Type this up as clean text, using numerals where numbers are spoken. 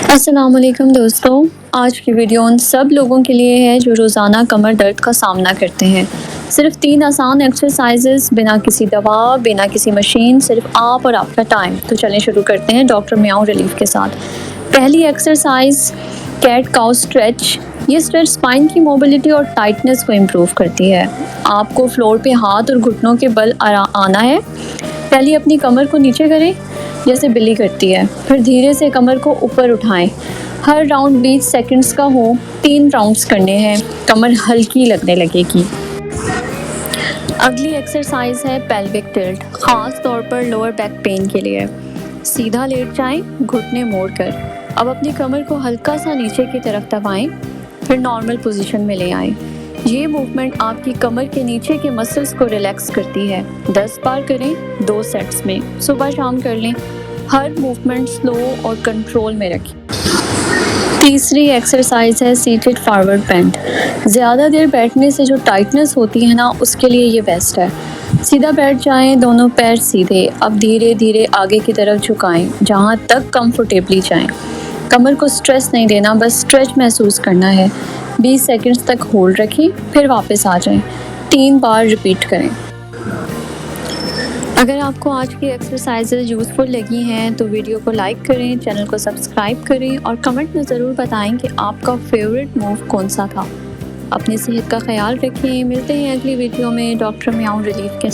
अस्सलामुअलैकुम दोस्तों, आज की वीडियो उन सब लोगों के लिए है जो रोज़ाना कमर दर्द का सामना करते हैं। सिर्फ 3 आसान एक्सरसाइजेस, बिना किसी दवा, बिना किसी मशीन, सिर्फ आप और आपका टाइम। तो चलें शुरू करते हैं डॉक्टर मियां रिलीफ के साथ। पहली एक्सरसाइज कैट काउ स्ट्रेच। ये स्ट्रेच स्पाइन की मोबिलिटी और टाइटनेस को इम्प्रूव करती है। आपको फ्लोर पे हाथ और घुटनों के बल आना है। पहले अपनी कमर को नीचे करें जैसे बिल्ली करती है, फिर धीरे से कमर को ऊपर उठाएं। हर राउंड 20 सेकंड्स का हो, 3 राउंड्स करने हैं। कमर हल्की लगने लगेगी। अगली एक्सरसाइज है पेल्विक टिल्ट, खास तौर पर लोअर बैक पेन के लिए। सीधा लेट जाएं, घुटने मोड़कर। अब अपनी कमर को हल्का सा नीचे की तरफ दबाएं, फिर नॉर्मल पोजीशन में ले आएं। ये मूवमेंट आपकी कमर के नीचे के मसल्स को रिलैक्स करती है। 10 बार करें, 2 सेट्स में, सुबह शाम कर लें। हर मूवमेंट स्लो और कंट्रोल में रखें। तीसरी एक्सरसाइज है सीटेड फॉरवर्ड बेंड। ज़्यादा देर बैठने से जो टाइटनेस होती है ना, उसके लिए ये बेस्ट है। सीधा बैठ जाएं, दोनों पैर सीधे। अब धीरे धीरे आगे की तरफ झुकाएं, जहां तक कंफर्टेबली जाएं। कमर को स्ट्रेस नहीं देना, बस स्ट्रेच महसूस करना है। 20 सेकंड्स तक होल्ड रखें, फिर वापस आ जाएं। 3 बार रिपीट करें। अगर आपको आज की एक्सरसाइजेज यूज़फुल लगी हैं तो वीडियो को लाइक करें, चैनल को सब्सक्राइब करें और कमेंट में ज़रूर बताएं कि आपका फेवरेट मूव कौन सा था। अपनी सेहत का ख्याल रखें। मिलते हैं अगली वीडियो में डॉक्टर मियां रिलीफ के साथ।